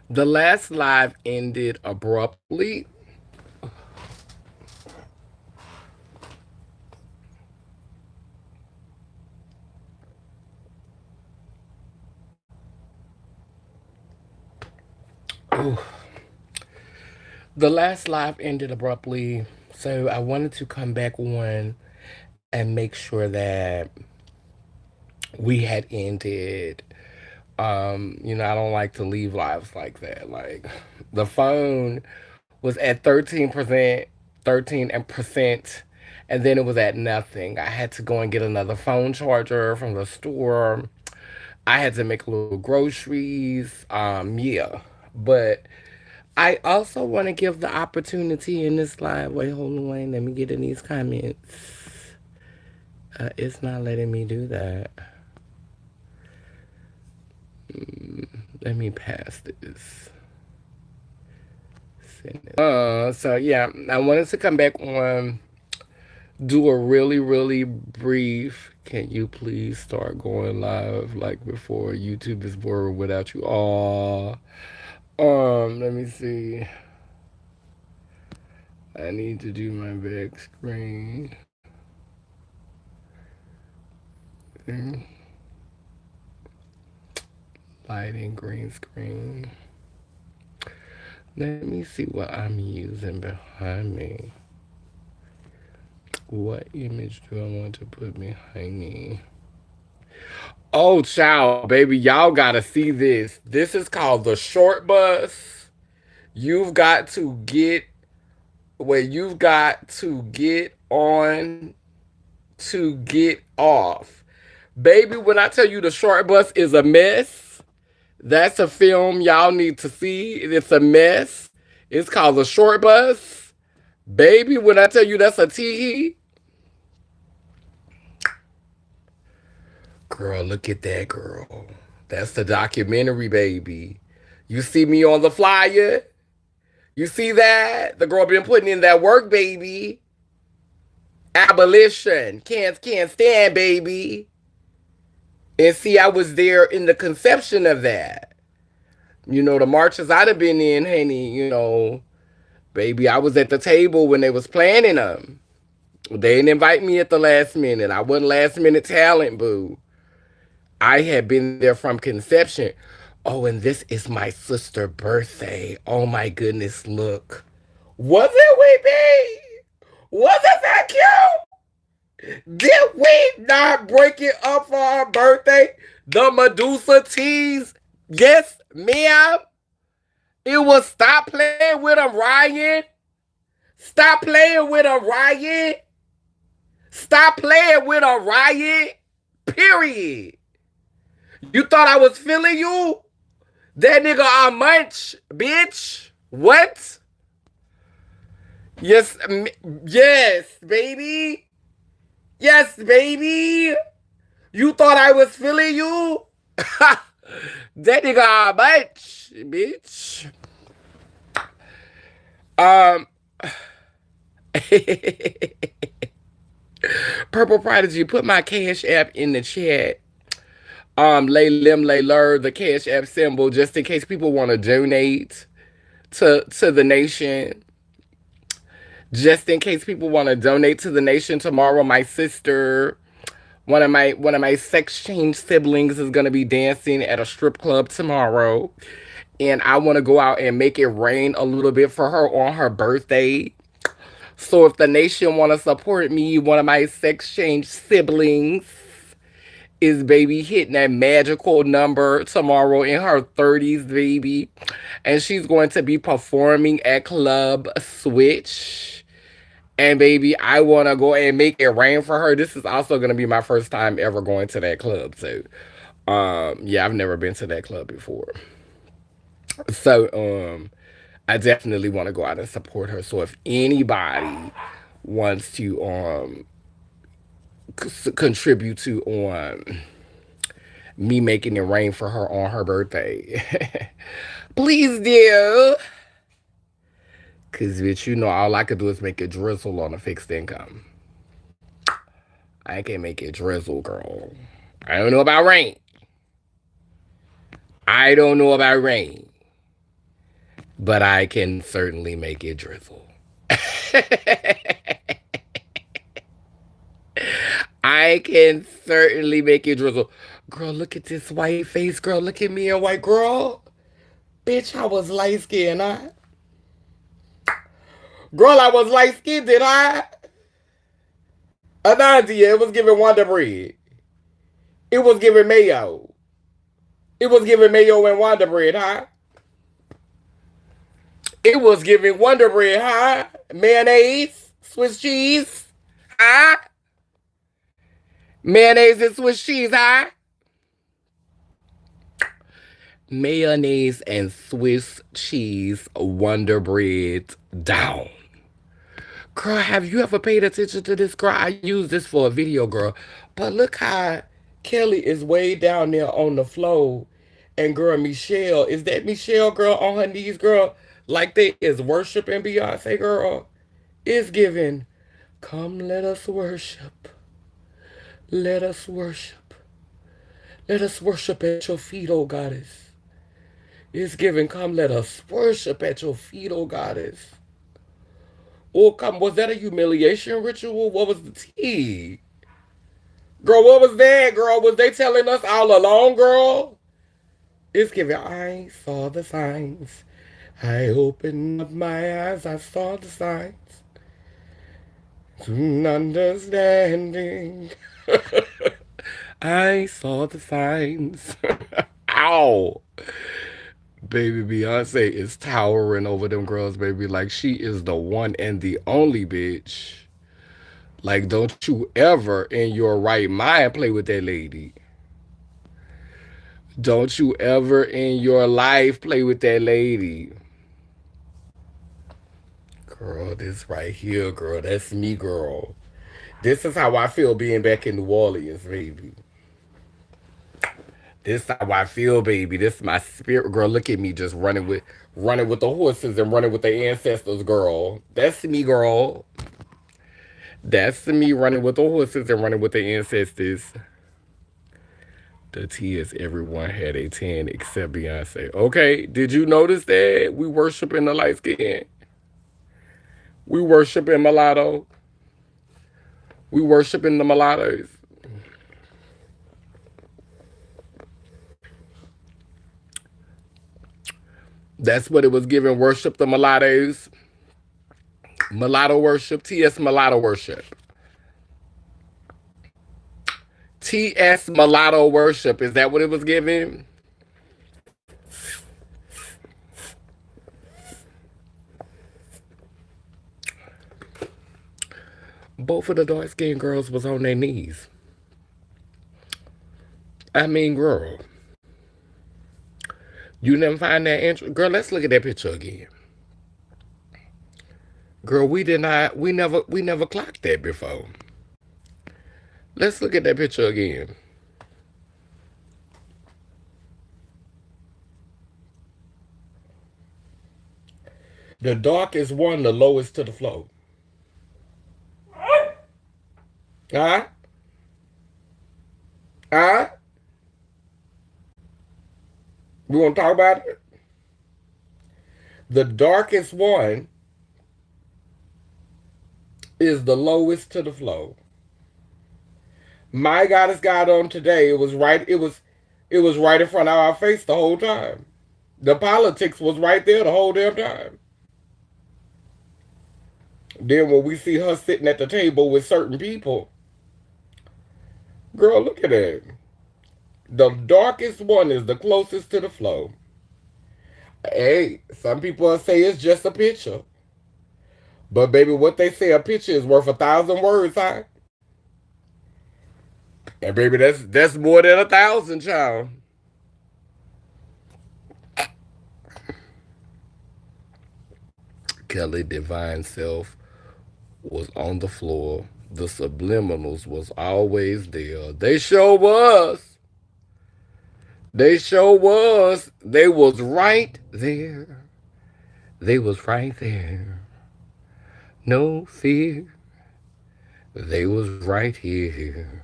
The last live ended abruptly. The last live ended abruptly, so I wanted to come back on and make sure that we had ended. I don't like to leave lives like that. Like the phone was at 13%, 13%, and then it was at nothing. I had to go and get another phone charger from the store. I had to make a little groceries. Yeah. But I also want to give the opportunity in this live. Wait, hold on. Let me get in these comments. It's not letting me do that. Let me pass this. So yeah, I wanted to come back on, do a really, really brief. Can you please start going live like before YouTube is bored without you all? Let me see. I need to do my back screen. Lighting, green screen. Let me see what I'm using behind me. What image do I want to put behind me? Oh, child, baby, y'all gotta see this. This is called the short bus. You've got to get where you've got to get on to get off. Baby, when I tell you the short bus is a mess, that's a film y'all need to see. It's a mess. It's called the short bus. Baby, when I tell you that's a tee, girl, look at that girl. That's the documentary, baby. You see me on the flyer? You see that? The girl been putting in that work, baby. Abolition. Can't stand, baby. And see, I was there in the conception of that. The marches I'd have been in, honey, baby, I was at the table when they was planning them. They didn't invite me at the last minute. I wasn't last minute talent, boo. I had been there from conception. Oh, and this is my sister's birthday. Oh my goodness, look. Was it with me? Was it that cute? Did we not break it up for our birthday? The Medusa tease? Yes, ma'am. It was stop playing with him, Ryan. Stop playing with him, Ryan. Stop playing with him, Ryan. Period. You thought I was feeling you? That nigga on munch, bitch. What? Yes, yes, baby. Yes, baby. You thought I was feeling you? That nigga on munch, bitch. Um, Purple Prodigy, put my Cash App in the chat. Lay Lim Lay Lur, the Cash App symbol, just in case people want to donate to the nation. Just in case people want to donate to the nation tomorrow, my sister, one of my sex change siblings, is gonna be dancing at a strip club tomorrow, and I want to go out and make it rain a little bit for her on her birthday. So if the nation want to support me, one of my sex change siblings is baby hitting that magical number tomorrow in her 30s, baby. And she's going to be performing at Club Switch. And baby, I want to go and make it rain for her. This is also going to be my first time ever going to that club. So, yeah, I've never been to that club before. So, I definitely want to go out and support her. So if anybody wants to contribute to me making it rain for her on her birthday. Please do. Cause bitch, all I could do is make it drizzle on a fixed income. I can't make it drizzle, girl. I don't know about rain. I don't know about rain. but I can certainly make it drizzle. I can certainly make it drizzle. Girl, look at this white face. Girl, look at me and white girl. Bitch, I was light skinned, I. Girl, I was light skinned, did I? Anandia, it was giving Wonder Bread. It was giving mayo. It was giving mayo and Wonder Bread, huh? It was giving Wonder Bread, huh? Mayonnaise, Swiss cheese, huh? Mayonnaise and Swiss cheese, huh? Mayonnaise and Swiss cheese Wonder Bread down. Girl, have you ever paid attention to this, girl? I use this for a video, girl. But look how Kelly is way down there on the floor. And girl, Michelle, is that Michelle, girl, on her knees, girl? Like they is worshiping Beyonce, girl. Is giving, come let us worship. Let us worship. Let us worship at your feet, oh goddess. It's giving, come let us worship at your feet, oh goddess. Oh, come, was that a humiliation ritual? What was the tea? Girl, what was that, girl? Was they telling us all along, girl? It's giving, I saw the signs. I opened up my eyes, I saw the signs. Soon understanding. I saw the signs. Ow. Baby Beyonce is towering over them girls, baby. Like she is the one and the only bitch. Like, don't you ever in your right mind play with that lady. Don't you ever in your life play with that lady. Girl, this right here, girl. That's me, girl. This is how I feel being back in New Orleans, baby. This how I feel, baby. This is my spirit, girl. Look at me just running with the horses and running with the ancestors, girl. That's me, girl. That's me running with the horses and running with the ancestors. The T is everyone had a 10 except Beyonce. Okay, did you notice that? We worshiping the light skin. We worshiping mulatto. We worshiping the mulattoes. That's what it was given. Worship the mulattoes. Mulatto worship. T.S. mulatto worship. T.S. mulatto worship. Is that what it was given? Both of the dark skinned girls was on their knees. I mean, girl, you didn't find that interest. Girl, let's look at that picture again. Girl, we never clocked that before. Let's look at that picture again. The darkest one, the lowest to the flow. Huh? Huh? We want to talk about it? The darkest one is the lowest to the flow. My goddess got on today. It was right in front of our face the whole time. The politics was right there the whole damn time. Then when we see her sitting at the table with certain people, girl, look at that. The darkest one is the closest to the flow. Hey, some people say it's just a picture. But baby, what they say a picture is worth 1,000 words, huh? And baby, that's more than 1,000, child. Kelly Divine Self was on the floor. The subliminals was always there. They sure was. They sure was. They was right there. They was right there. No fear. They was right here.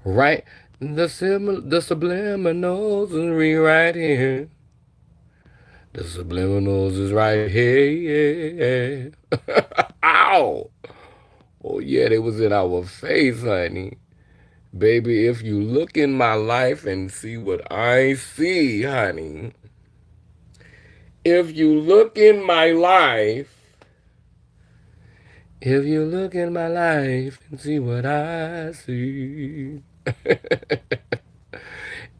Right. The subliminals was right here. The subliminals is right here. Ow! Oh yeah, they was in our face, honey. Baby, if you look in my life and see what I see, honey. If you look in my life, if you look in my life and see what I see.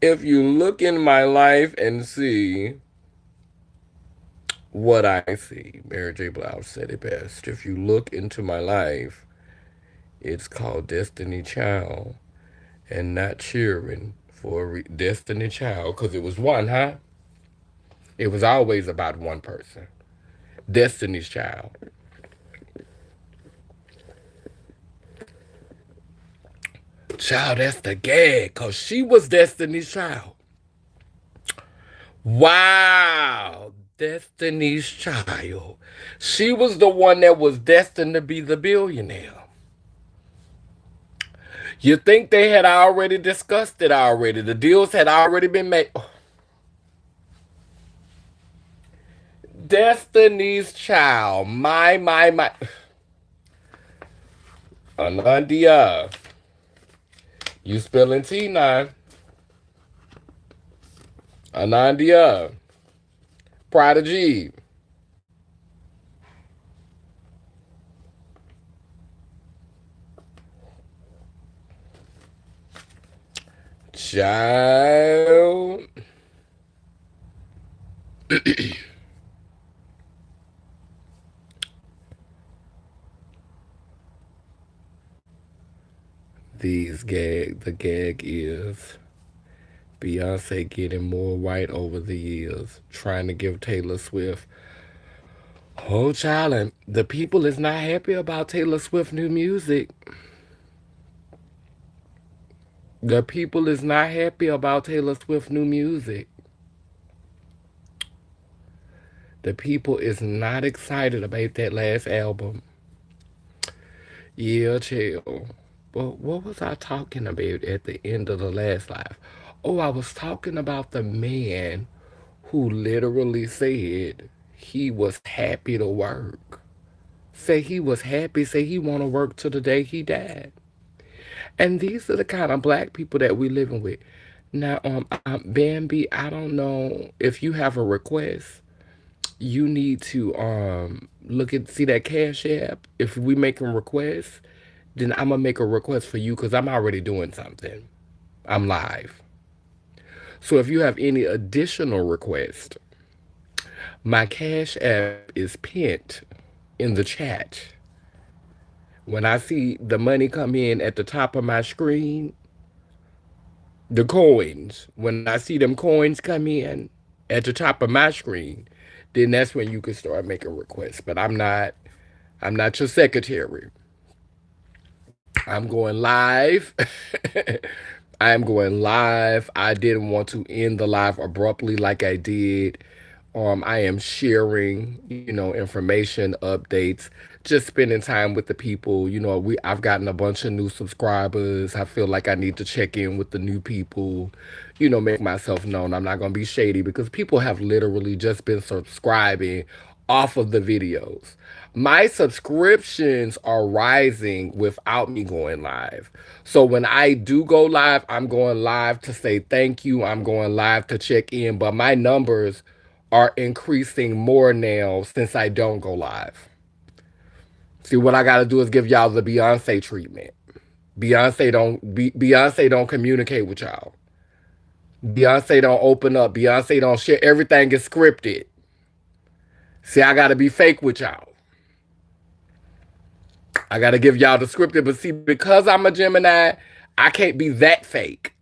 If you look in my life and see what I see, Mary J. Blige said it best. If you look into my life, it's called Destiny Child and not cheering for Destiny Child because it was one, huh? It was always about one person. Destiny's Child. Child, that's the gag because she was Destiny's Child. Wow. Destiny's Child. She was the one that was destined to be the billionaire. You think they had already discussed it already? The deals had already been made. Destiny's Child. My. Anandia. You spilling tea now. Anandia. Prodigy. Child. The gag is Beyonce getting more white over the years, trying to give Taylor Swift. Oh, child, and the people is not happy about Taylor Swift new music. The people is not happy about Taylor Swift new music. The people is not excited about that last album. Yeah, chill. But what was I talking about at the end of the last live? Oh, I was talking about the man who literally said he was happy to work. Say he was happy, say he want to work till the day he died. And these are the kind of black people that we living with. Now, Bambi, I don't know if you have a request. You need to look at see that Cash App. If we making requests, then I'm gonna make a request for you because I'm already doing something. I'm live. So if you have any additional requests, my Cash App is pinned in the chat. When I see the money come in at the top of my screen, the coins, when I see them coins come in at the top of my screen, then that's when you can start making requests. But I'm not your secretary. I'm going live. I am going live. I didn't want to end the live abruptly like I did. I am sharing, information, updates, just spending time with the people. I've gotten a bunch of new subscribers. I feel like I need to check in with the new people, make myself known. I'm not gonna be shady because people have literally just been subscribing off of the videos. My subscriptions are rising without me going live. So when I do go live, I'm going live to say thank you. I'm going live to check in, but my numbers are increasing more now since I don't go live. See, what I got to do is give y'all the Beyonce treatment. Beyonce don't communicate with y'all. Beyonce don't open up. Beyonce don't share. Everything is scripted. See, I got to be fake with y'all. I got to give y'all the scripted, but see, because I'm a Gemini, I can't be that fake.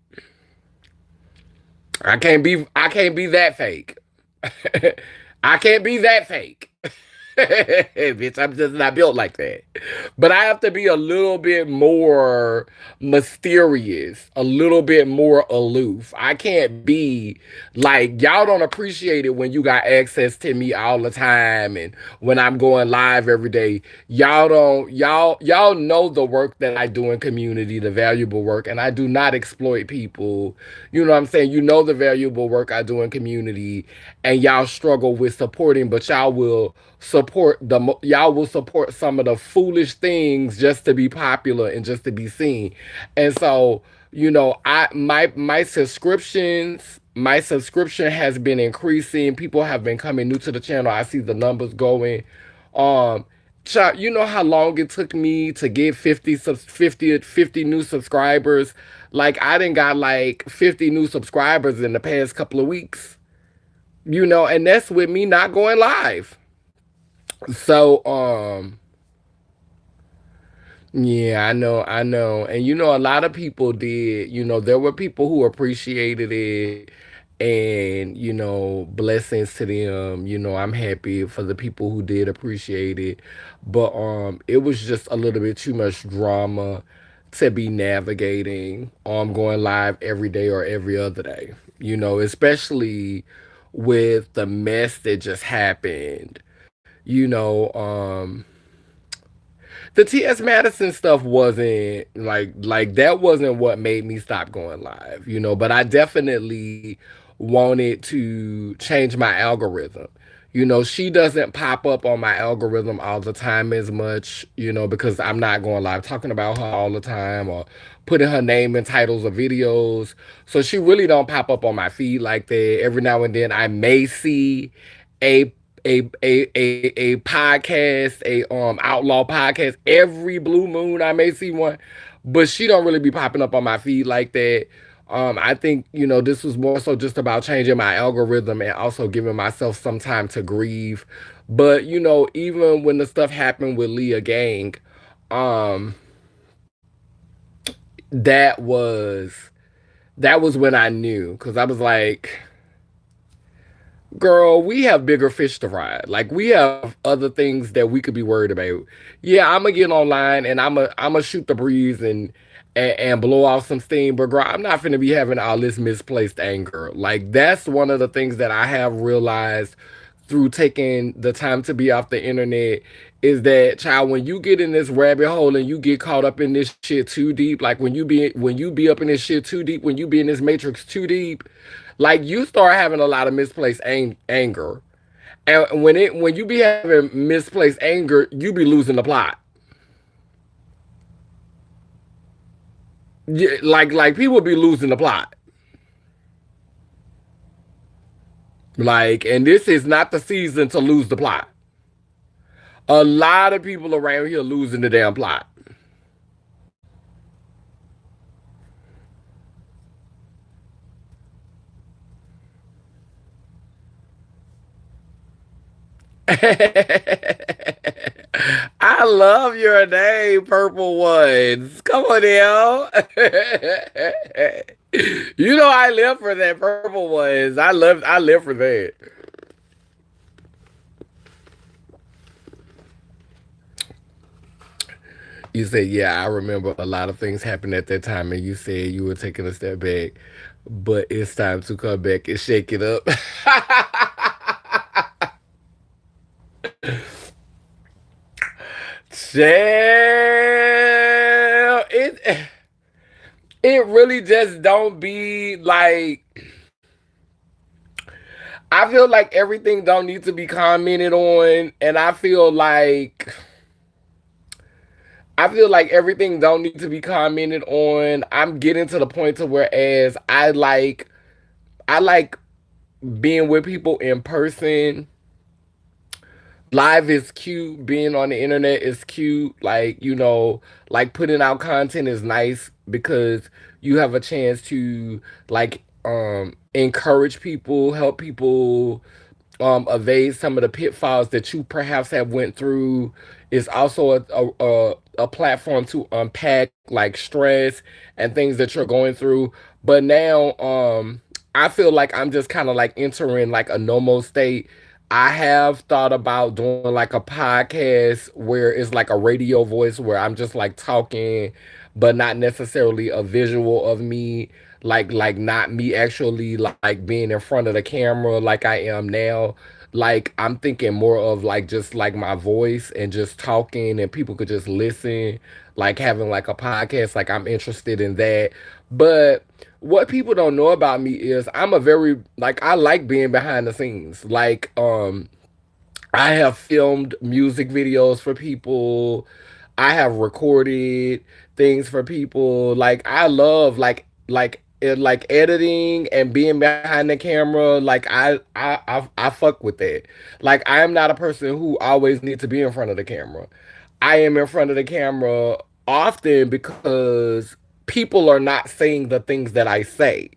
I can't be that fake. I can't be that fake. Bitch, I'm just not built like that. But I have to be a little bit more mysterious, a little bit more aloof. I can't be like, y'all don't appreciate it when you got access to me all the time and when I'm going live every day. Y'all don't, y'all know the work that I do in community, the valuable work, and I do not exploit people. You know what I'm saying? You know the valuable work I do in community, and y'all struggle with supporting, but y'all will support some of the foolish things just to be popular and just to be seen. And so, my subscription has been increasing. People have been coming new to the channel. I see the numbers going. Um you know how long it took me to get 50 new subscribers? Like I didn't got like 50 new subscribers in the past couple of weeks. And that's with me not going live. So, yeah, I know. And a lot of people did. There were people who appreciated it and, blessings to them. I'm happy for the people who did appreciate it. But it was just a little bit too much drama to be navigating going live every day or every other day. Especially with the mess that just happened. You know, the T.S. Madison stuff wasn't like that wasn't what made me stop going live, but I definitely wanted to change my algorithm. She doesn't pop up on my algorithm all the time as much, because I'm not going live talking about her all the time or putting her name in titles of videos. So she really don't pop up on my feed like that. Every now and then I may see a a podcast, a outlaw podcast. Every blue moon I may see one, but she don't really be popping up on my feed like that. I think this was more so just about changing my algorithm and also giving myself some time to grieve. But even when the stuff happened with Leah Gang, um, that was that was when I knew because I was like, girl, we have bigger fish to fry. Like we have other things that we could be worried about. Yeah, I'm gonna get online and I'm gonna shoot the breeze and blow off some steam, but girl, I'm not gonna be having all this misplaced anger. Like that's one of the things that I have realized through taking the time to be off the internet is that, child, when you get in this rabbit hole and you get caught up in this shit too deep, like when you be up in this shit too deep, when you be in this matrix too deep, like you start having a lot of misplaced anger. And when you be having misplaced anger, you be losing the plot. Yeah, like people be losing the plot. Like, and this is not the season to lose the plot. A lot of people around here losing the damn plot. I love your name, Purple Ones. Come on now. I live for that, Purple Ones. I live for that. You said, yeah, I remember a lot of things happened at that time, and you said you were taking a step back, but it's time to come back and shake it up. Chill. It really just don't be like I feel like everything don't need to be commented on, and I feel like everything don't need to be commented on. I'm getting to the point to whereas I like being with people in person. Live is cute, being on the internet is cute, like like putting out content is nice because you have a chance to like encourage people, help people evade some of the pitfalls that you perhaps have went through. It's also a platform to unpack like stress and things that you're going through. But now I feel like I'm just kind of like entering like a normal state. I have thought about doing like a podcast where it's like a radio voice where I'm just like talking, but not necessarily a visual of me, like not me actually like being in front of the camera like I am now. Like I'm thinking more of like just like my voice and just talking and people could just listen, like having like a podcast, like I'm interested in that. But what people don't know about me is I'm a very like I like being behind the scenes. Like I have filmed music videos for people. I have recorded things for people. Like I love like editing and being behind the camera. Like I fuck with that. Like I am not a person who always needs to be in front of the camera. I am in front of the camera often because people are not saying the things that I say.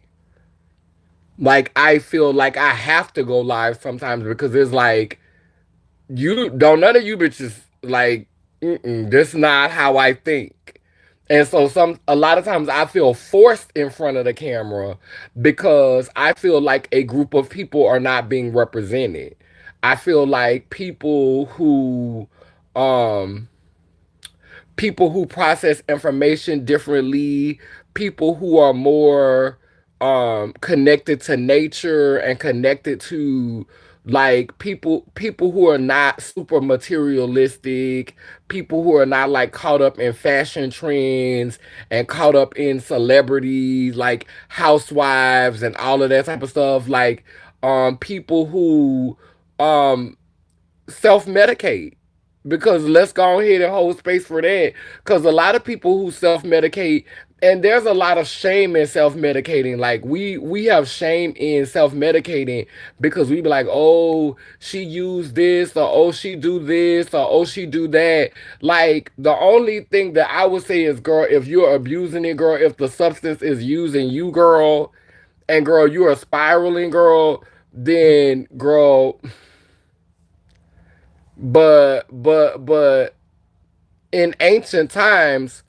Like I feel like I have to go live sometimes because it's like you don't none of you bitches like this not how I think. And so some a lot of times I feel forced in front of the camera because I feel like a group of people are not being represented. I feel like um people who process information differently, people who are more connected to nature and connected to like people who are not super materialistic, people who are not like caught up in fashion trends and caught up in celebrities like housewives and all of that type of stuff, like people who um self-medicate, because let's go ahead and hold space for that, because a lot of people who self-medicate, and there's a lot of shame in self-medicating. Like we have shame in self-medicating because we be like, oh, she used this, or oh, she do this, or oh, she do that. Like the only thing that I would say is, girl, if you're abusing it, girl, if the substance is using you, girl, and girl, you are spiraling, girl, then girl, but in ancient times,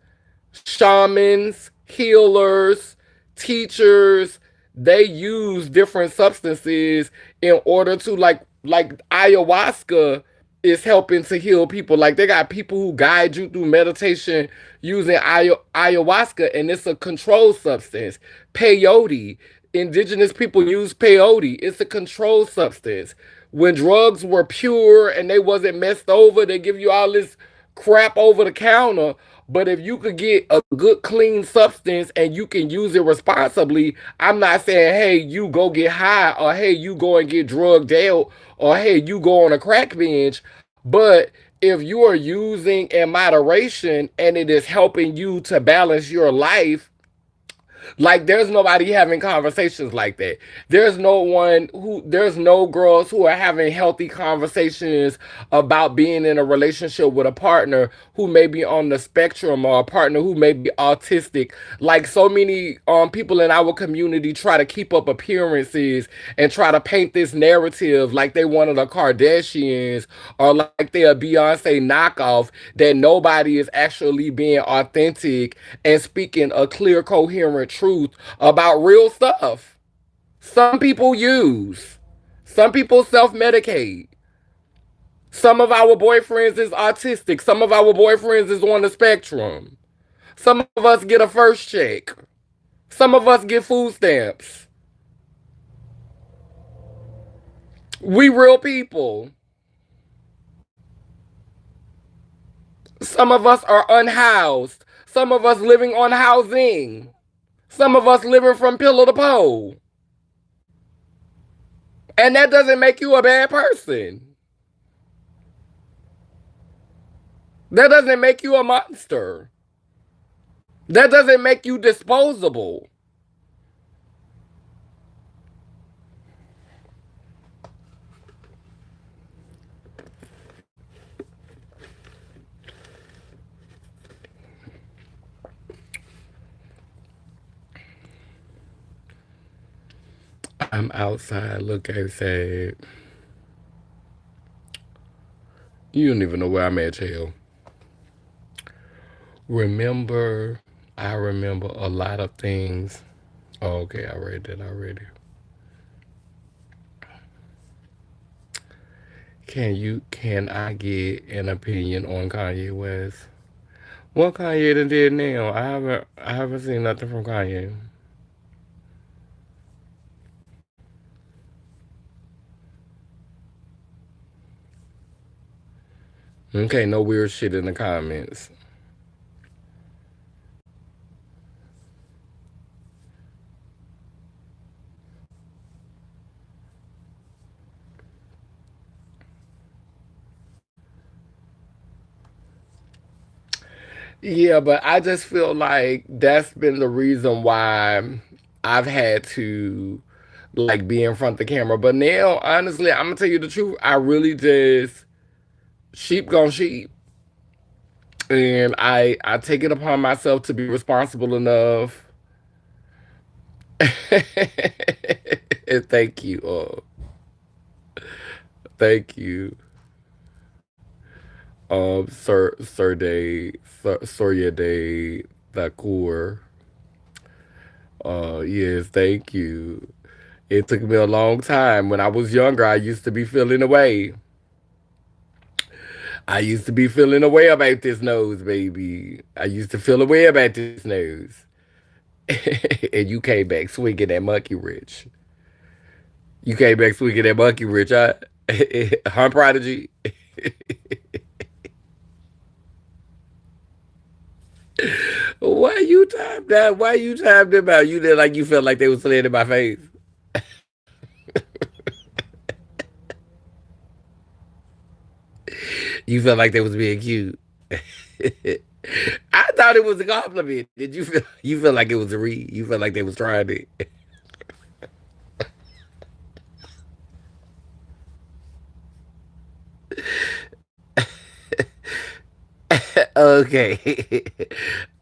shamans, healers, teachers, they use different substances in order to like ayahuasca is helping to heal people. Like they got people who guide you through meditation using ayahuasca, and it's a controlled substance. Peyote. Indigenous people use peyote. It's a controlled substance. When drugs were pure and they wasn't messed over, they give you all this crap over the counter. But if you could get a good clean substance and you can use it responsibly, I'm not saying, hey, you go get high, or hey, you go and get drugged out, or hey, you go on a crack binge. But if you are using in moderation and it is helping you to balance your life, like there's nobody having conversations like that. There's no girls who are having healthy conversations about being in a relationship with a partner who may be on the spectrum, or a partner who may be autistic. Like so many people in our community try to keep up appearances and try to paint this narrative like they one of the Kardashians, or like they're a Beyonce knockoff, that nobody is actually being authentic and speaking a clear, coherent truth about real stuff. Some people use, some people self medicate. Some of our boyfriends is autistic. Some of our boyfriends is on the spectrum. Some of us get a first check. Some of us get food stamps. We real people. Some of us are unhoused. Some of us living on housing. Some of us living from pillar to pole. And that doesn't make you a bad person. That doesn't make you a monster. That doesn't make you disposable. I'm outside, look outside. You don't even know where I'm at, hell. I remember a lot of things. Oh, okay, I read that already. Can I get an opinion on Kanye West? What Kanye done did now? I haven't seen nothing from Kanye. Okay, no weird shit in the comments. Yeah, but I just feel like that's been the reason why I've had to like be in front of the camera. But now, honestly, I'm gonna tell you the truth. I really just sheep gone sheep, and I take it upon myself to be responsible enough. Thank you. Thank you, Sir Day, Soria Day Thakur. Yes, thank you. It took me a long time. When I was younger, I used to be feeling away. I used to be feeling away about this nose, baby. I used to feel away about this nose. And you came back swinging that monkey wrench. You came back swinging that monkey wrench, huh? Hunt Prodigy. Why you tapped that? Why you tapped them out? You did like you felt like they was slaying in my face. You felt like they was being cute. I thought it was a compliment. Did you feel you felt like it was a read? You felt like they was trying it. Okay.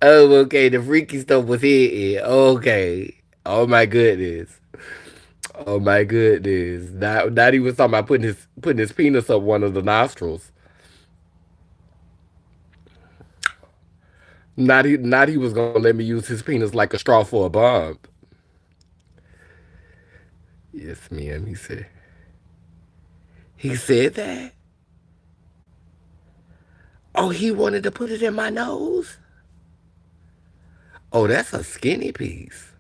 Oh, okay. The freaky stuff was here. Okay. Oh my goodness. Oh my goodness. Now he was talking about putting his penis up one of the nostrils. Not he was gonna let me use his penis like a straw for a bomb. Yes, ma'am. He said that. Oh, he wanted to put it in my nose. Oh, that's a skinny piece.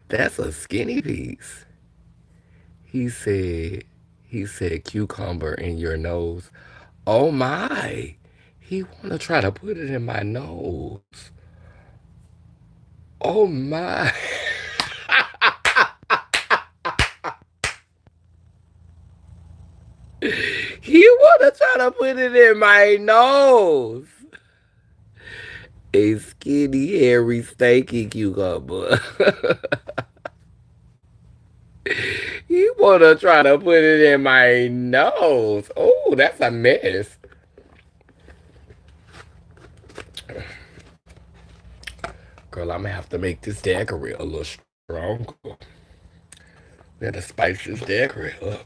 That's a skinny piece. He said, he said cucumber in your nose. Oh my. He wanna try to put it in my nose. Oh my. He wanna try to put it in my nose. A skinny, hairy, stanky cucumber. He wanna try to put it in my nose. Oh, that's a mess. Girl, I'm gonna have to make this daiquiri a little stronger. We gotta spice this daiquiri up.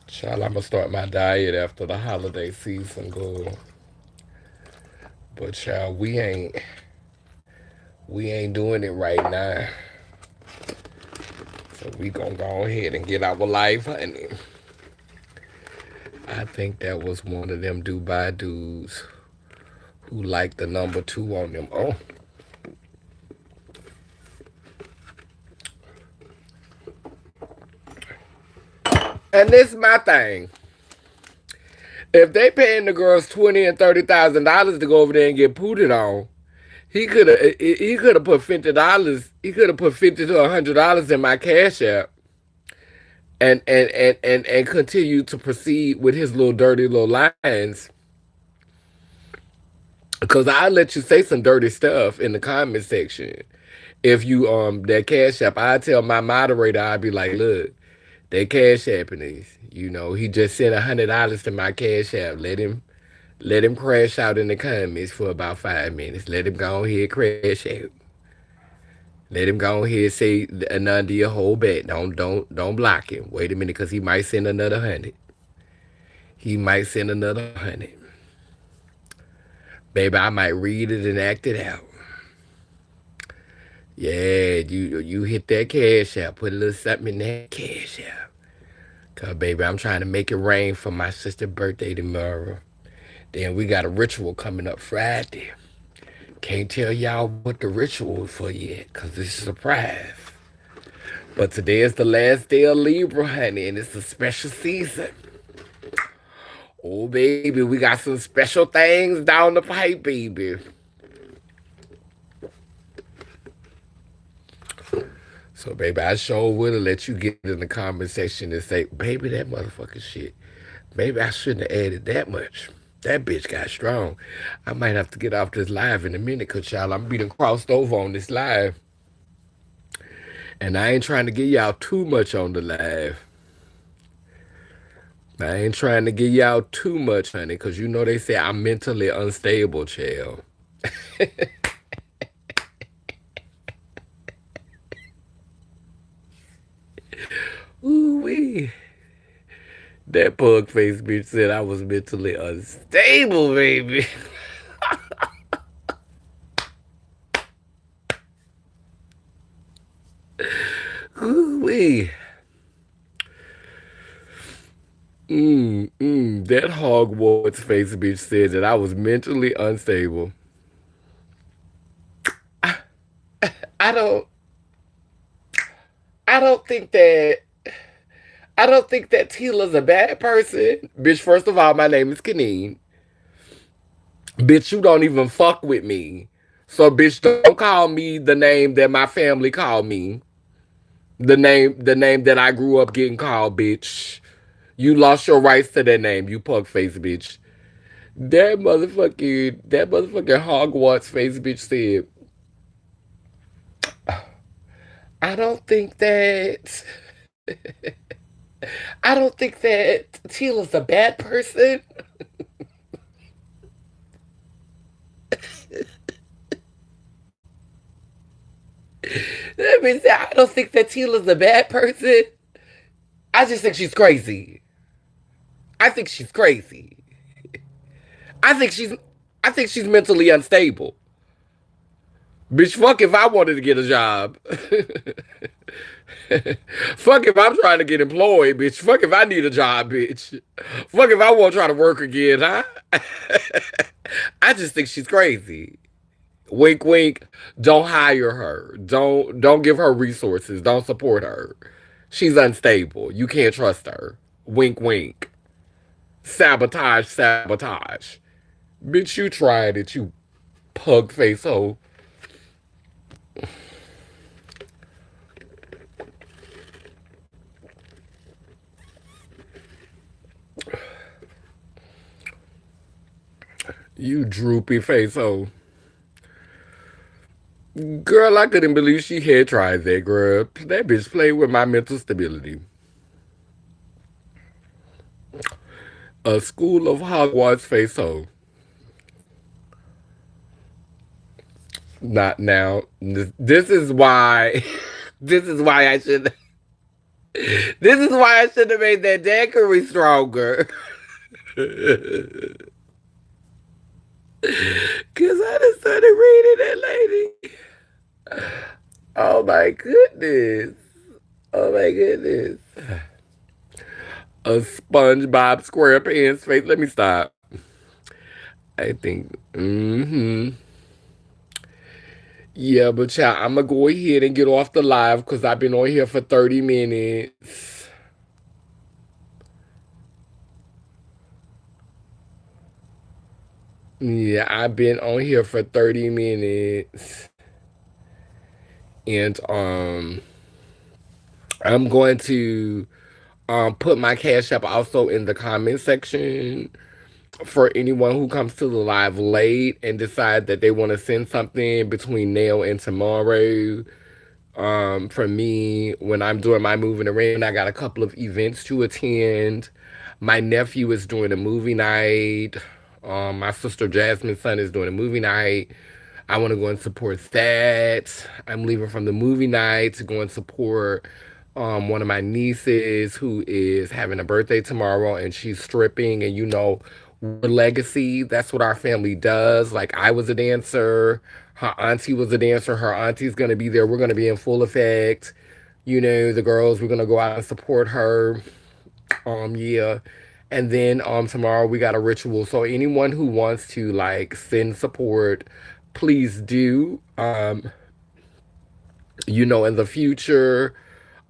Child, I'm gonna start my diet after the holiday season go. But child, we ain't doing it right now. So we gonna go ahead and get our life, honey. I think that was one of them Dubai dudes who liked the number two on them. Oh, and this is my thing. If they paying the girls $20,000 and $30,000 to go over there and get pooted on, he could have put $50. He could have put $50 to $100 in my cash app and continue to proceed with his little dirty little lines. Cause I let you say some dirty stuff in the comment section. If you that cash app, I tell my moderator, I'd be like, look, that cash app is, he just sent $100 to my cash app. Let him crash out in the comments for about 5 minutes. Let him go ahead crash out. Let him go ahead say none to your whole bet. Don't block him. Wait a minute, cause he might send another 100. He might send another 100. Baby, I might read it and act it out. Yeah, you hit that cash out, put a little something in that cash out. Cause baby, I'm trying to make it rain for my sister's birthday tomorrow. Then we got a ritual coming up Friday. Can't tell y'all what the ritual is for yet, cause it's a surprise. But today is the last day of Libra, honey, and it's a special season. Oh baby, we got some special things down the pipe, baby. So, baby, I sure would have let you get in the comment section and say, baby, that motherfucking shit. Maybe I shouldn't have added that much. That bitch got strong. I might have to get off this live in a minute, cause y'all, I'm being crossed over on this live. And I ain't trying to get y'all too much on the live. I ain't trying to get y'all too much, honey, cause you know they say I'm mentally unstable, child. Ooh wee. That pug face bitch said I was mentally unstable, baby. Ooh wee. That Hogwarts face bitch said that I was mentally unstable. I don't I don't think that I don't think that Tila's a bad person. Bitch, first of all, my name is Kaneen. Bitch, you don't even fuck with me. So bitch, don't call me the name that my family called me. The name that I grew up getting called, bitch. You lost your rights to that name, you pug face bitch. That motherfucking Hogwarts face bitch said, I don't think that I don't think that Tila's a bad person. That means I don't think that Tila's a bad person. I just think she's crazy. I think she's crazy. I think she's I think she's mentally unstable. Bitch, fuck if I wanted to get a job. Fuck if I'm trying to get employed, bitch. Fuck if I need a job, bitch. Fuck if I want to try to work again, huh? I just think she's crazy. Wink, wink. Don't hire her. Don't give her resources. Don't support her. She's unstable. You can't trust her. Wink, wink. Sabotage, sabotage. Bitch, you tried it, you pug face hoe. You droopy face hoe. Girl, I couldn't believe she had tried that, girl. That bitch played with my mental stability. A school of Hogwarts face hoe. Not now. This is why. This is why I should. This is why I should have made that daiquiri stronger. Cause I just started reading that lady. Oh my goodness. Oh my goodness. A SpongeBob SquarePants face. Let me stop. I think. Yeah, but child, I'm gonna go ahead and get off the live because I've been on here for 30 minutes. Yeah, I've been on here for 30 minutes. And I'm going to put my cash app also in the comment section for anyone who comes to the live late and decide that they want to send something between now and tomorrow. For me, when I'm doing my moving around, I got a couple of events to attend. My nephew is doing a movie night. My sister Jasmine's son is doing a movie night. I want to go and support that. I'm leaving from the movie night to go and support one of my nieces who is having a birthday tomorrow and she's stripping. And we're legacy. That's what our family does. Like, I was a dancer. Her auntie was a dancer. Her auntie's going to be there. We're going to be in full effect. You know, the girls, we're going to go out and support her. Yeah. And then tomorrow we got a ritual. So anyone who wants to like send support, please do. You know, in the future,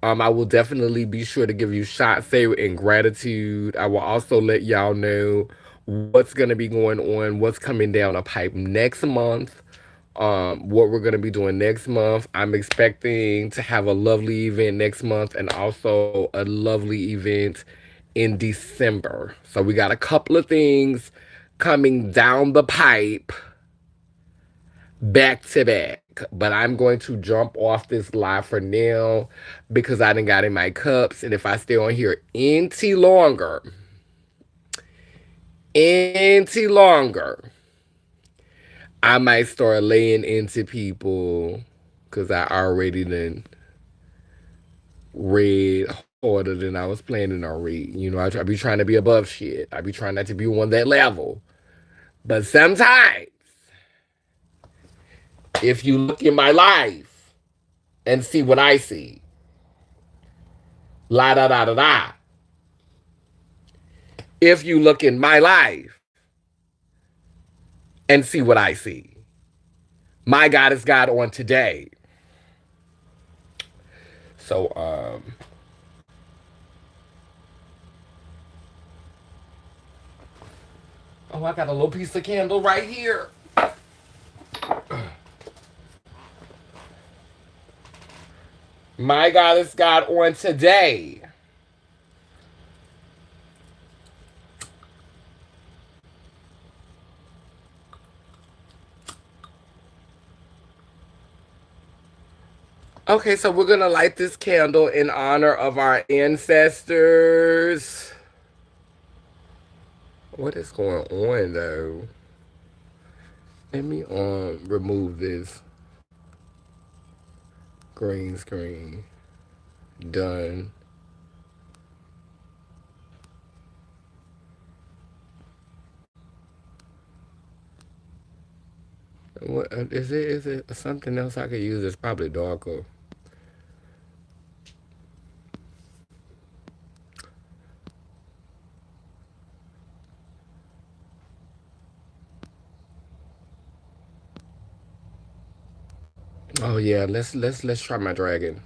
I will definitely be sure to give you shot say in gratitude. I will also let y'all know what's gonna be going on, what's coming down a pipe next month. What we're gonna be doing next month. I'm expecting to have a lovely event next month and also a lovely event in December. So we got a couple of things coming down the pipe back to back. But I'm going to jump off this live for now because I done got in my cups. And if I stay on here any longer, I might start laying into people because I already done read harder than I was planning on reading. You know, I be trying to be above shit. I be trying not to be on that level. But sometimes, if you look in my life and see what I see, la da da da da. If you look in my life and see what I see, my God is God on today. So, oh, I got a little piece of candle right here. My God is God on today. Okay, so we're going to light this candle in honor of our ancestors. What is going on, though? Let me remove this green screen. Done. What is it? Is it something else I could use? It's probably darker. Oh yeah, let's try my dragon.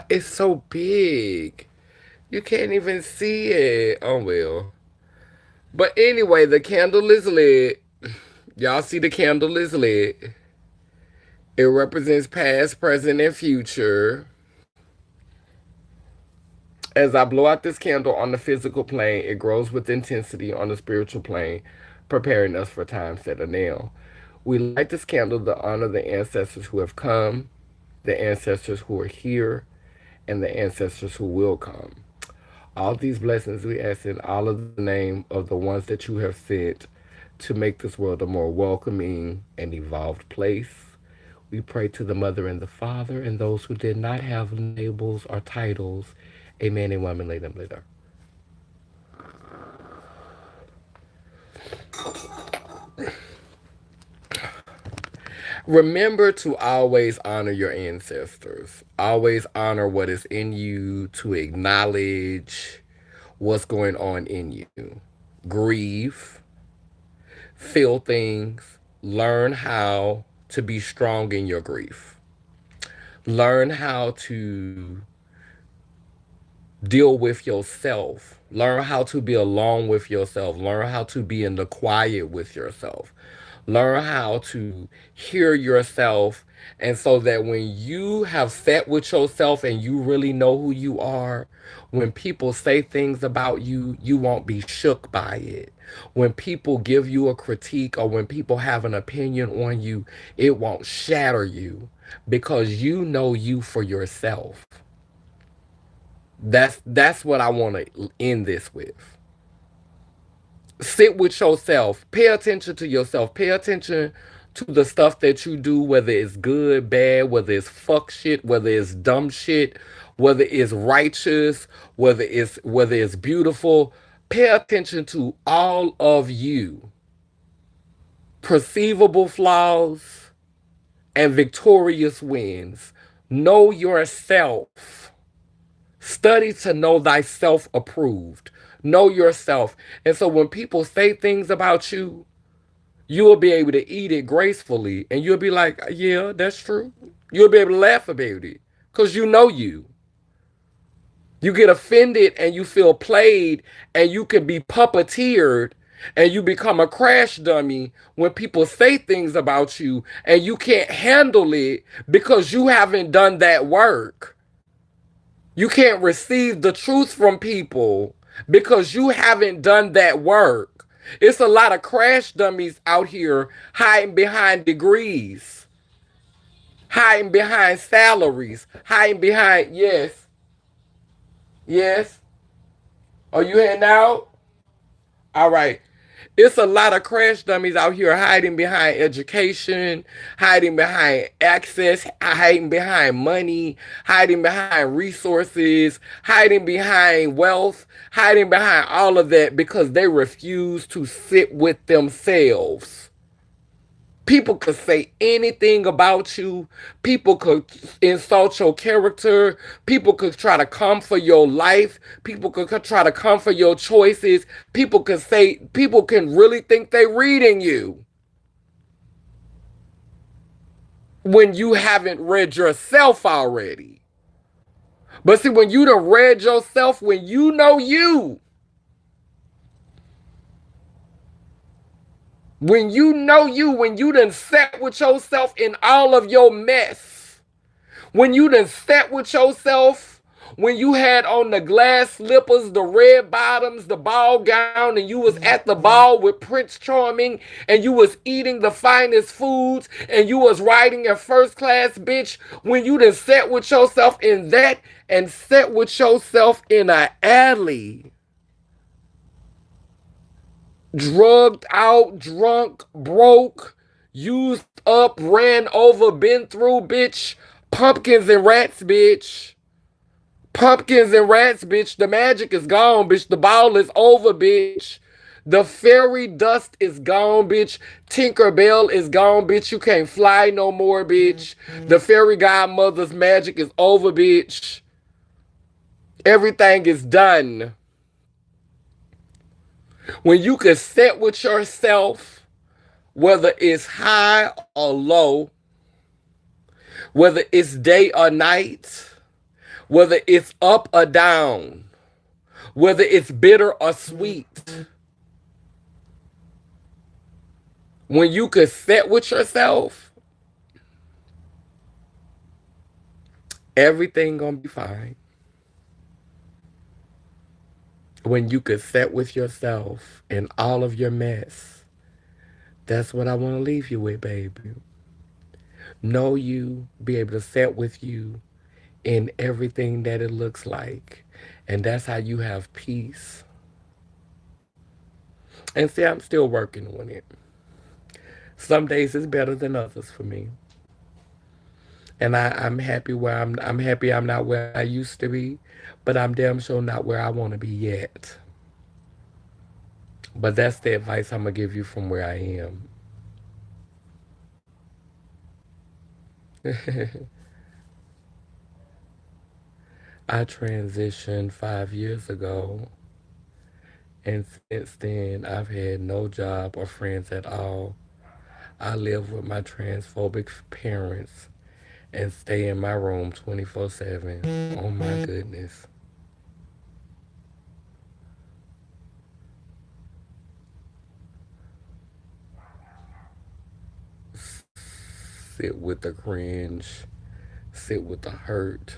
It's so big. You can't even see it. Oh well. But anyway, the candle is lit. Y'all see the candle is lit. It represents past, present, and future. As I blow out this candle on the physical plane, it grows with intensity on the spiritual plane, preparing us for times that are now. We light this candle to honor the ancestors who have come, the ancestors who are here, and the ancestors who will come. All these blessings we ask in all of the name of the ones that you have sent to make this world a more welcoming and evolved place. We pray to the Mother and the Father and those who did not have labels or titles. Amen and women lay them later. Remember to always honor your ancestors. Always honor what is in you, to acknowledge what's going on in you. Grieve, feel things, learn how to be strong in your grief. Learn how to deal with yourself. Learn how to be alone with yourself. Learn how to be in the quiet with yourself. Learn how to hear yourself. And so that when you have sat with yourself and you really know who you are, when people say things about you, you won't be shook by it. When people give you a critique or when people have an opinion on you, it won't shatter you because you know you for yourself. That's what I want to end this with. Sit with yourself. Pay attention to yourself. Pay attention to the stuff that you do, whether it's good, bad, whether it's fuck shit, whether it's dumb shit, whether it's righteous, whether it's beautiful. Pay attention to all of you. perceivable flaws, and victorious wins. Know yourself. Study to know thyself approved. Know yourself. And so when people say things about you, you will be able to eat it gracefully. And you'll be like, yeah, that's true. You'll be able to laugh about it because you know you. You get offended and you feel played and you can be puppeteered and you become a crash dummy when people say things about you and you can't handle it because you haven't done that work. You can't receive the truth from people because you haven't done that work. It's a lot of crash dummies out here hiding behind degrees, hiding behind salaries, hiding behind, yes, yes. Are you heading out? All right. It's a lot of crash dummies out here hiding behind education, hiding behind access, hiding behind money, hiding behind resources, hiding behind wealth, hiding behind all of that because they refuse to sit with themselves. People could say anything about you. People could insult your character. People could try to come for your life. People could try to come for your choices. People can really think they reading you when you haven't read yourself already. But see, when you done read yourself, when you know you, when you done sat with yourself in all of your mess, when you done sat with yourself, when you had on the glass slippers, the red bottoms, the ball gown, and you was at the ball with Prince Charming, and you was eating the finest foods, and you was riding a first class bitch, when you done sat with yourself in that and sat with yourself in an alley, drugged out, drunk, broke, used up, ran over, been through, bitch, pumpkins and rats, bitch. Pumpkins and rats, bitch. The magic is gone, bitch. The ball is over, bitch. The fairy dust is gone, bitch. Tinkerbell is gone, bitch. You can't fly no more, bitch. The fairy godmother's magic is over, bitch. Everything is done. When you can sit with yourself, whether it's high or low, whether it's day or night, whether it's up or down, whether it's bitter or sweet, when you can sit with yourself, everything gonna be fine. When you can sit with yourself in all of your mess, that's what I want to leave you with, baby. Know you, be able to sit with you in everything that it looks like. And that's how you have peace. And see, I'm still working on it. Some days it's better than others for me. And I'm happy I'm happy I'm not where I used to be, but I'm damn sure not where I want to be yet. But that's the advice I'm gonna give you from where I am. I transitioned 5 years ago, and since then I've had no job or friends at all. I live with my transphobic parents and stay in my room 24/7. Oh my goodness. Sit with the cringe, sit with the hurt,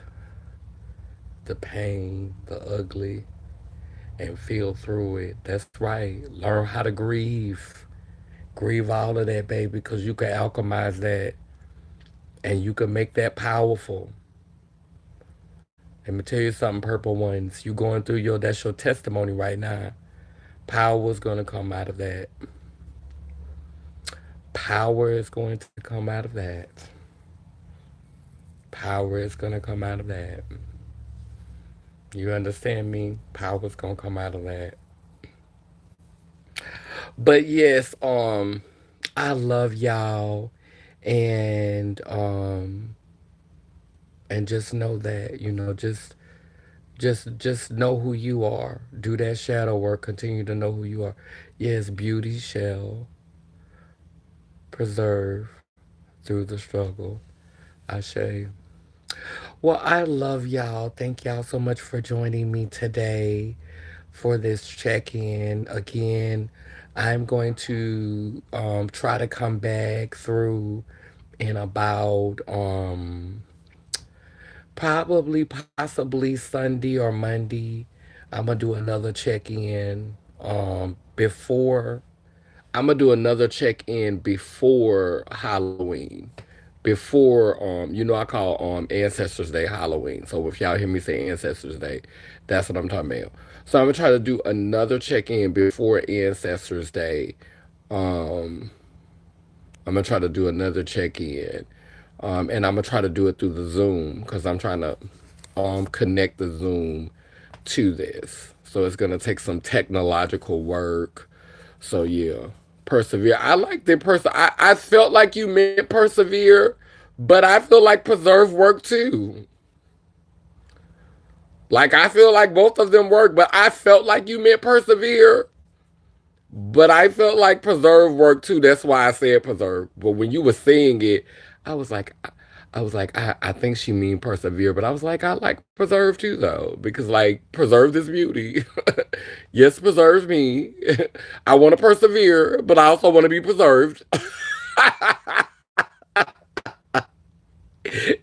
the pain, the ugly, and feel through it. That's right. Learn how to grieve. Grieve all of that, baby, because you can alchemize that and you can make that powerful. Let me tell you something, purple ones. You going through that's your testimony right now. Power is gonna come out of that. Power is going to come out of that. Power is gonna come out of that. You understand me? Power is gonna come out of that. But yes, I love y'all, and just know that, just know who you are. Do that shadow work. Continue to know who you are. Yes, beauty shall preserve through the struggle. Ashe. Well, I love y'all. Thank y'all so much for joining me today for this check in. Again, I'm going to try to come back through in about probably possibly Sunday or Monday. I'm gonna do another check in before I'm gonna do another check in before Halloween. Before I call Ancestors Day Halloween. So if y'all hear me say Ancestors Day, that's what I'm talking about. So I'm gonna try to do another check in before Ancestors Day. Um I'm gonna try to do another check in. And I'm gonna try to do it through the Zoom because I'm trying to connect the Zoom to this. So it's gonna take some technological work. So yeah, persevere. I like the I felt like you meant persevere, but I feel like preserve work too. Like I feel like both of them work, but I felt like you meant persevere. But I felt like preserve work too. That's why I said preserve. But when you were saying it, I was like, I think she mean persevere. But I was like, I like preserve too though, because like preserve this beauty. Yes, preserve me. I want to persevere, but I also want to be preserved.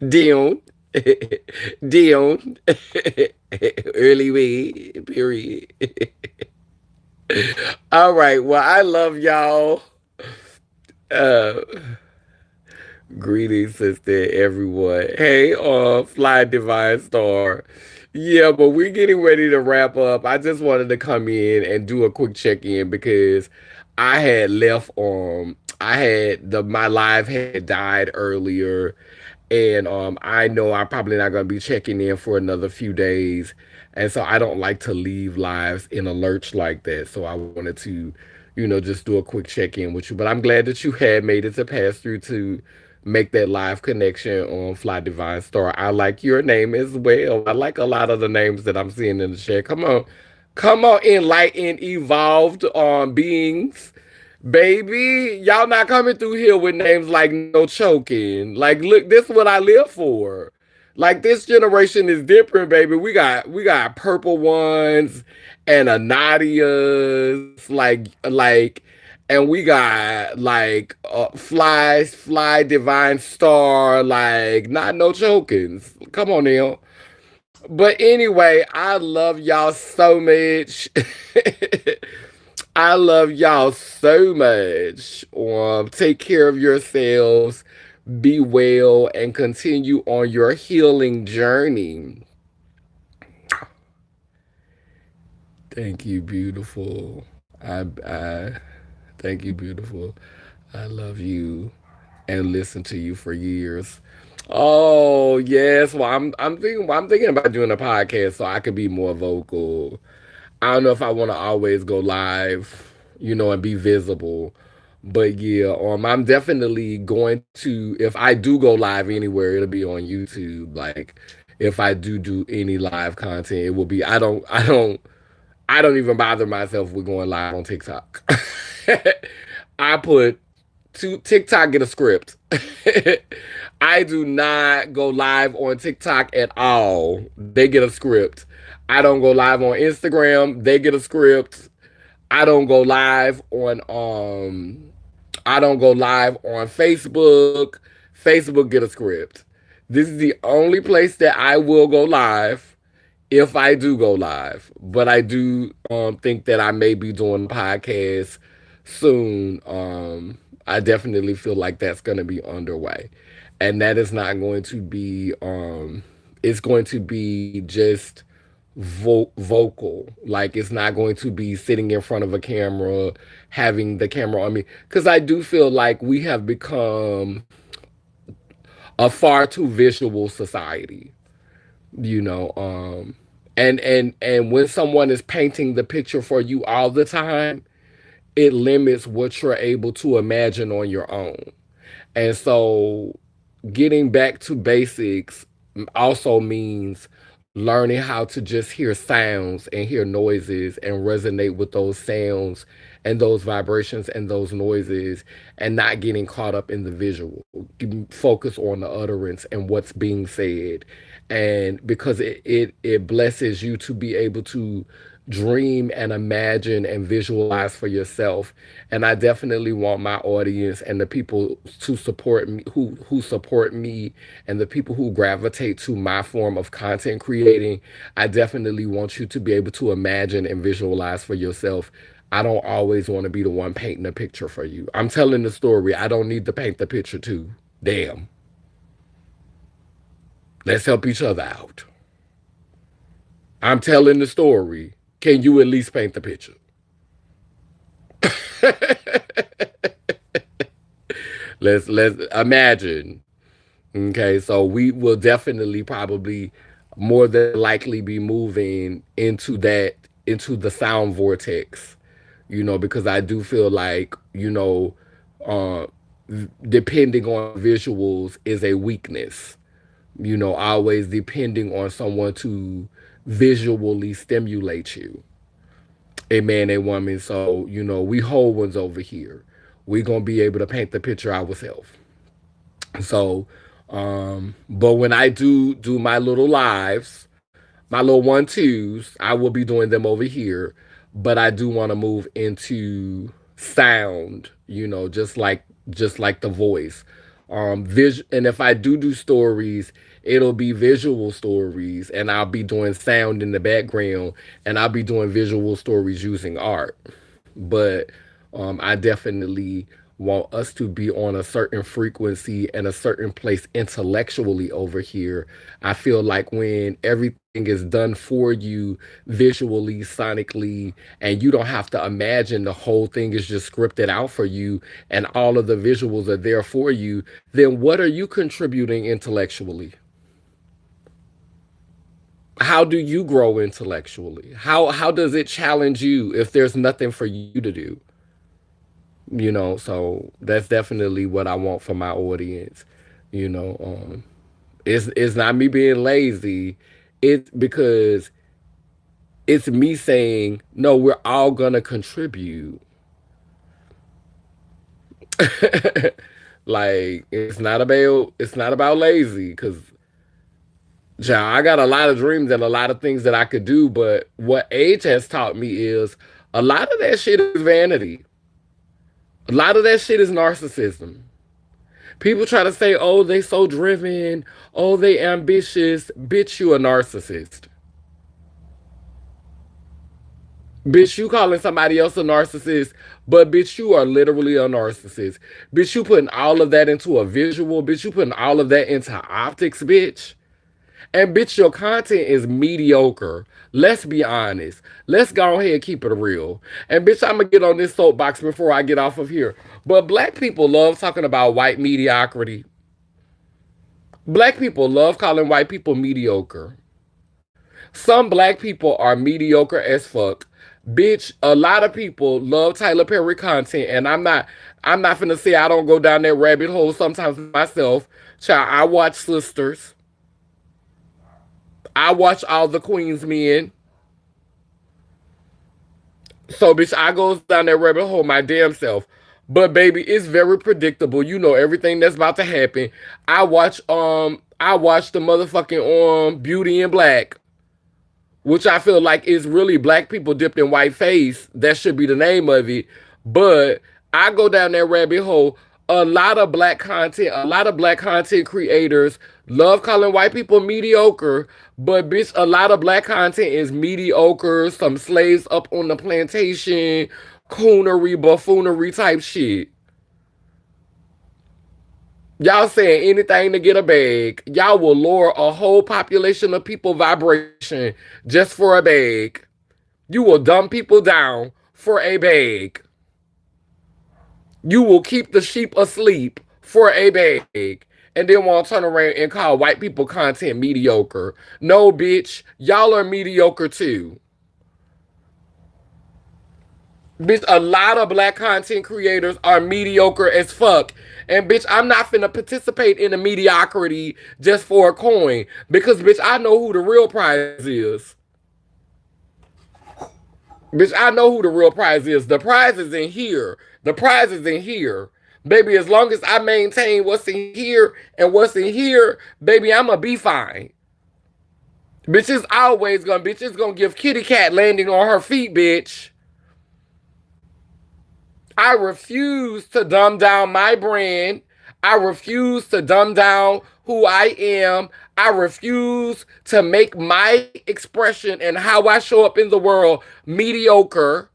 Dion, Dion, early way, period. All right. Well, I love y'all. Uh, Greetings, sister, everyone. Hey, Fly Divine Star. Yeah, but we're getting ready to wrap up. I just wanted to come in and do a quick check-in because I had left I had my live had died earlier, and I know I'm probably not gonna be checking in for another few days. And so I don't like to leave lives in a lurch like that. So I wanted to, just do a quick check-in with you. But I'm glad that you had made it to pass through to make that live connection on Fly Divine Star. I like your name as well. I like a lot of the names that I'm seeing in the chat. Come on, enlightened, evolved beings. Baby, y'all not coming through here with names like no choking. Like, look, this is what I live for. Like this generation is different, baby. We got purple ones and a Nadia's, and we got like fly divine star, like not no chokings. Come on now. But anyway, I love y'all so much. I love y'all so much. Take care of yourselves, be well, and continue on your healing journey. Thank you, beautiful. I thank you, beautiful. I love you and listen to you for years. Oh yes, well I'm thinking about doing a podcast so I could be more vocal. I don't know if I want to always go live, and be visible. But yeah, I'm definitely going to. If I do go live anywhere, it'll be on YouTube. Like, if I do any live content, it will be. I don't even bother myself with going live on TikTok. I put TikTok get a script. I do not go live on TikTok at all. They get a script. I don't go live on Instagram. They get a script. I don't go live on I don't go live on Facebook. Facebook get a script. This is the only place that I will go live if I do go live. But I do think that I may be doing a podcast soon. I definitely feel like that's going to be underway. And that is not going to be it's going to be just vocal. Like it's not going to be sitting in front of a camera, having the camera on me. Because I do feel like we have become a far too visual society, you know. And when someone is painting the picture for you all the time, it limits what you're able to imagine on your own. And so getting back to basics also means learning how to just hear sounds and hear noises and resonate with those sounds and those vibrations and those noises, and not getting caught up in the visual. Focus on the utterance and what's being said. And because it blesses you to be able to dream and imagine and visualize for yourself. And I definitely want my audience and the people to support me, who support me, and the people who gravitate to my form of content creating. I definitely want you to be able to imagine and visualize for yourself. I don't always want to be the one painting a picture for you. I'm telling the story. I don't need to paint the picture too. Damn. Let's help each other out. I'm telling the story. Can you at least paint the picture? Let's imagine. Okay, so we will definitely probably more than likely be moving into the sound vortex, because I do feel like, uh depending on visuals is a weakness. Always depending on someone to visually stimulate you, a man, a woman. So, we whole ones over here. We gonna be able to paint the picture ourselves. So, but when I do my little lives, my little 1-2s, I will be doing them over here. But I do want to move into sound, just like the voice. And if I do stories, it'll be visual stories, and I'll be doing sound in the background, and I'll be doing visual stories using art. But I definitely want us to be on a certain frequency and a certain place intellectually over here. I feel like when everything is done for you visually, sonically, and you don't have to imagine, the whole thing is just scripted out for you, and all of the visuals are there for you, then what are you contributing intellectually? How do you grow intellectually? How does it challenge you if there's nothing for you to do? So that's definitely what I want for my audience. you know um it's not me being lazy. It's because it's me saying, no, we're all gonna contribute. Like, it's not about lazy, because I got a lot of dreams and a lot of things that I could do, but what age has taught me is a lot of that shit is vanity. A lot of that shit is narcissism. People try to say, oh, they so driven, oh, they ambitious. Bitch, you a narcissist. Bitch, you calling somebody else a narcissist, but bitch, you are literally a narcissist. Bitch, you putting all of that into a visual. Bitch, you putting all of that into optics, bitch. And bitch, your content is mediocre. Let's be honest. Let's go ahead and keep it real. And bitch, I'm gonna get on this soapbox before I get off of here. But black people love talking about white mediocrity. Black people love calling white people mediocre. Some black people are mediocre as fuck. Bitch, a lot of people love Tyler Perry content, and I'm not finna say I don't go down that rabbit hole sometimes myself. Child, I watch Sisters. I watch all the Queens men. So bitch, I goes down that rabbit hole my damn self. But baby, it's very predictable. You know everything that's about to happen. I watch the motherfucking Beauty in Black, which I feel like is really black people dipped in white face. That should be the name of it. But I go down that rabbit hole. A lot of black content creators love calling white people mediocre, but bitch, a lot of black content is mediocre. Some slaves up on the plantation, coonery, buffoonery type shit. Y'all saying anything to get a bag. Y'all will lower a whole population of people vibration just for a bag. You will dumb people down for a bag. You will keep the sheep asleep for a bag. And then want to turn around and call white people content mediocre. No, bitch. Y'all are mediocre too. Bitch, a lot of black content creators are mediocre as fuck. And bitch, I'm not finna participate in the mediocrity just for a coin. Because bitch, I know who the real prize is. Bitch, I know who the real prize is. The prize is in here. The prize is in here. Baby, as long as I maintain what's in here and what's in here, baby, I'ma be fine. Bitch, it's gonna give Kitty Cat landing on her feet, bitch. I refuse to dumb down my brand. I refuse to dumb down who I am. I refuse to make my expression and how I show up in the world mediocre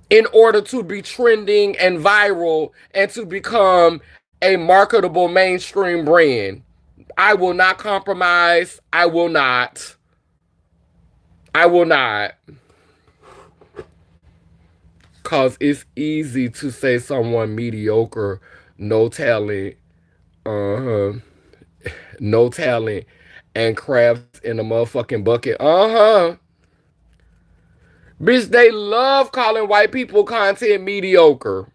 in order to be trending and viral and to become a marketable mainstream brand. I will not compromise. I will not. I will not. Cause it's easy to say someone mediocre, no talent, uh-huh, no talent, and crabs in a motherfucking bucket. Uh-huh. Bitch, they love calling white people content mediocre.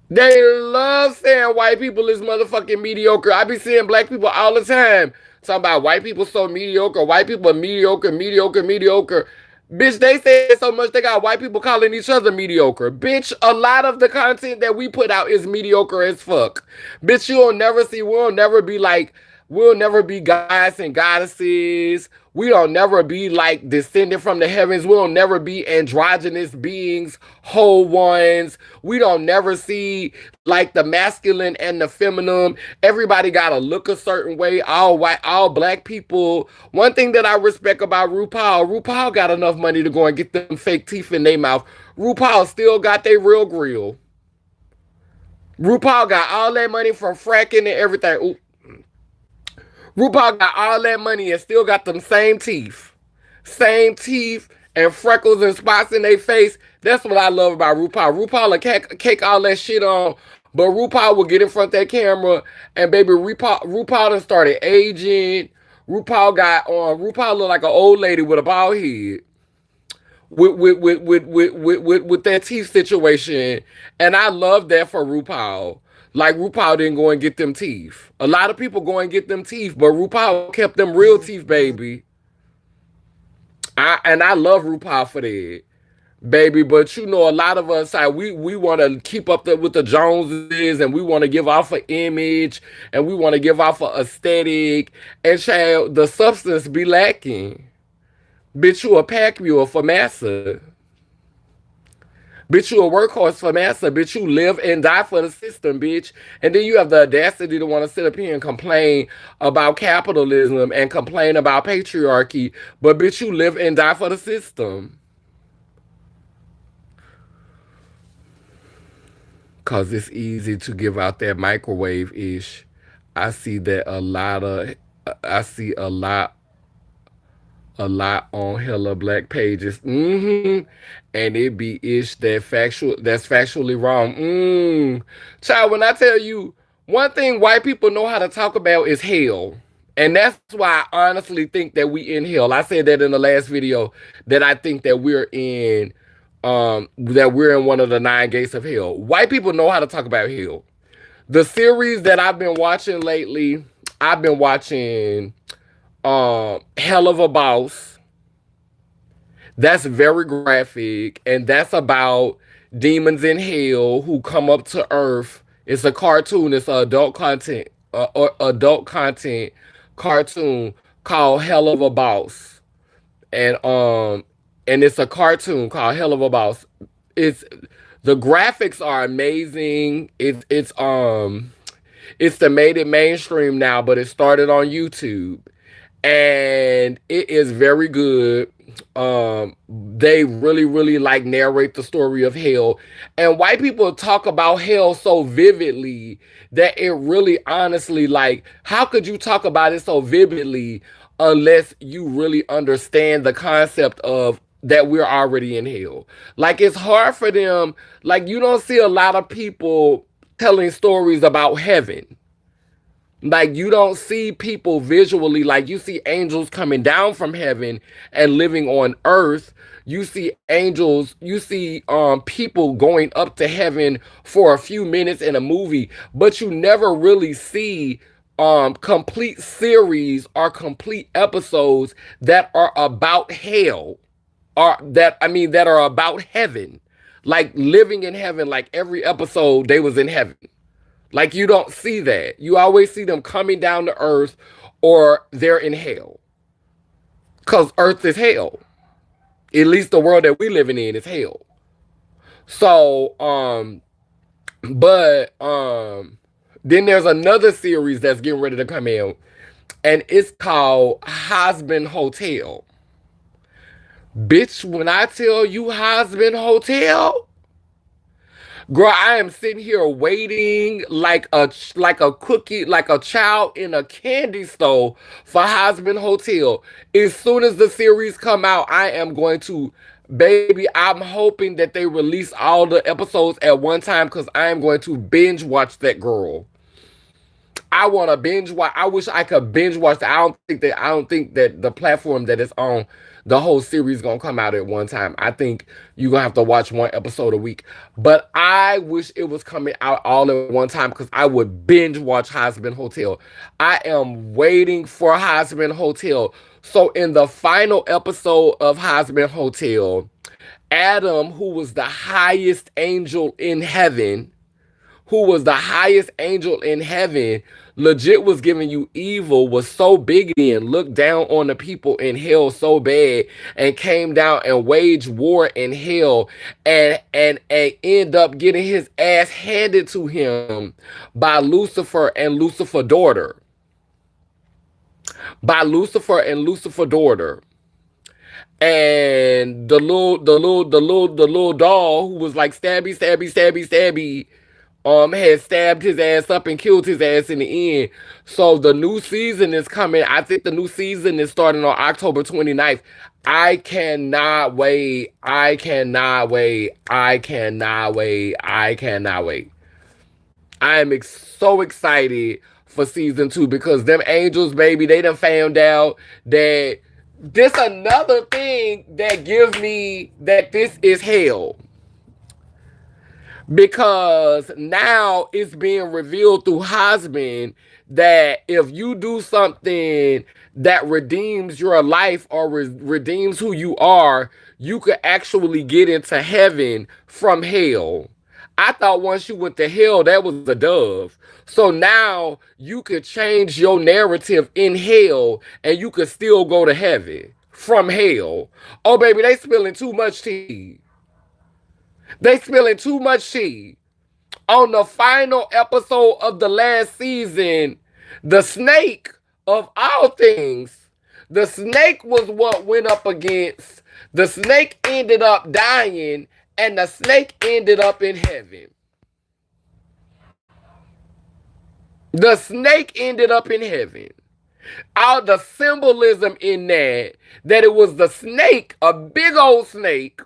They love saying white people is motherfucking mediocre. I be seeing black people all the time talking about white people so mediocre, white people are mediocre, mediocre, mediocre. Bitch, they say it so much they got white people calling each other mediocre. Bitch, a lot of the content that we put out is mediocre as fuck. Bitch, we'll never be gods and goddesses. We don't never be like descended from the heavens. We'll never be androgynous beings, whole ones. We don't never see like the masculine and the feminine. Everybody gotta look a certain way. All white, all black people. One thing that I respect about RuPaul got enough money to go and get them fake teeth in their mouth. RuPaul still got their real grill. RuPaul got all that money from fracking and everything. Ooh. RuPaul got all that money and still got them same teeth. Same teeth and freckles and spots in their face. That's what I love about RuPaul. RuPaul will cake all that shit on, but RuPaul will get in front of that camera and baby, RuPaul done started aging. RuPaul look like an old lady with a bald head. With that teeth situation. And I love that for RuPaul. Like RuPaul didn't go and get them teeth. A lot of people go and get them teeth, but RuPaul kept them real teeth, baby. I love RuPaul for that, baby. But you know, a lot of us, we want to keep up with the Joneses, and we want to give off an image, and we want to give off an aesthetic, and child, the substance be lacking. Bitch, you a pack mule for massa. Bitch, you a workhorse for massa. Bitch, you live and die for the system, bitch. And then you have the audacity to want to sit up here and complain about capitalism and complain about patriarchy. But bitch, you live and die for the system. Cause it's easy to give out that microwave-ish. I see that a lot of I see a lot on hella black pages. And it be ish that's factually wrong. Child, when I tell you one thing white people know how to talk about is hell. And that's why I honestly think that we in hell. I said that in the last video that I think that we're in one of the 9 gates of hell. White people know how to talk about hell. The series that I've been watching lately, I've been watching Hell of a Boss. That's very graphic, and that's about demons in hell who come up to Earth. It's a cartoon. It's an adult content cartoon called Hell of a Boss, and it's a cartoon called Hell of a Boss. It's the graphics are amazing. It's the made it mainstream now, but it started on YouTube and it is very good. They really, really like narrate the story of hell, and white people talk about hell so vividly that it really, honestly, like, how could you talk about it so vividly unless you really understand the concept of that we're already in hell? Like, it's hard for them. Like, you don't see a lot of people telling stories about heaven. Like, you don't see people visually, like you see angels coming down from heaven and living on earth. You see angels, you see people going up to heaven for a few minutes in a movie, but you never really see complete series or complete episodes that are about hell, or that, I mean, that are about heaven. Like living in heaven, like every episode they was in heaven. Like, you don't see that. You always see them coming down to earth or they're in hell. Because earth is hell. At least the world that we living in is hell. So, but then there's another series that's getting ready to come out, and it's called Hazbin Hotel. Bitch, when I tell you Hazbin Hotel, girl, I am sitting here waiting like a cookie, like a child in a candy store for Hazbin Hotel. As soon as the series come out, I am going to, baby, I'm hoping that they release all the episodes at one time, because I am going to binge watch that, girl. I want to binge watch. I wish I could binge watch that. I don't think that the platform that it's on, the whole series gonna come out at one time. I think you're gonna have to watch one episode a week. But I wish it was coming out all at one time, because I would binge watch Hazbin Hotel. I am waiting for Hazbin Hotel. So in the final episode of Hazbin Hotel, Adam, who was the highest angel in heaven, legit was giving you evil, was so big and looked down on the people in hell so bad, and came down and waged war in hell, and end up getting his ass handed to him by Lucifer and Lucifer's daughter. And the little doll who was like stabby, stabby, stabby, stabby, had stabbed his ass up and killed his ass in the end. So the new season is coming. I think the new season is starting on October 29th. I cannot wait. I cannot wait. I cannot wait. I cannot wait. I am so excited for season 2, because them angels, baby, they done found out that this another thing that gives me that this is hell, because now it's being revealed through Hazbin that if you do something that redeems your life or redeems who you are, you could actually get into heaven from hell. I thought once you went to hell, that was a dove. So now you could change your narrative in hell and you could still go to heaven from hell. Oh, baby, they spilling too much tea. They spilling too much tea. On the final episode of the last season, the snake of all things, the snake was what went up against. The snake ended up dying, and the snake ended up in heaven. The snake ended up in heaven. All the symbolism in that it was the snake, a big old snake,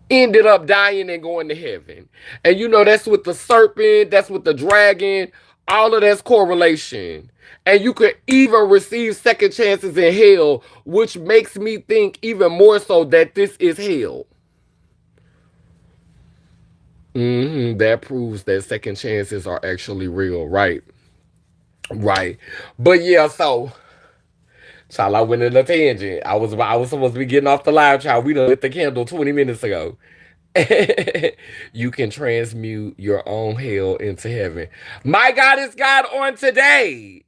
ended up dying and going to heaven. And you know, that's with the serpent, that's with the dragon, all of that's correlation. And you could even receive second chances in hell, which makes me think even more so that this is hell. That proves that second chances are actually real, right? Right. But yeah, so child, I went in a tangent. I was supposed to be getting off the live, child. We done lit the candle 20 minutes ago. You can transmute your own hell into heaven. My God is God on today.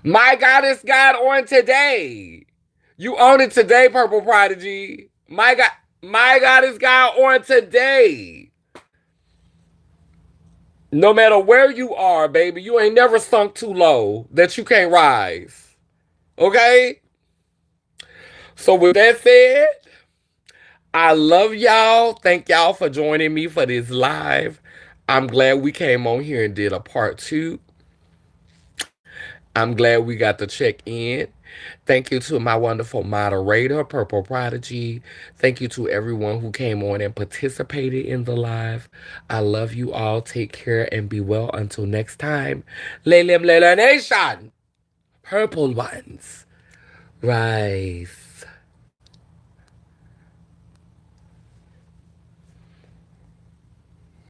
My God is God on today. You own it today, Purple Prodigy. My God is God on today. No matter where you are, baby, you ain't never sunk too low that you can't rise. Okay? So with that said, I love y'all. Thank y'all for joining me for this live. I'm glad we came on here and did a part 2. I'm glad we got to check in. Thank you to my wonderful moderator, Purple Prodigy. Thank you to everyone who came on and participated in the live. I love you all. Take care and be well until next time. Laylim Layla Nation, Purple Ones, rise.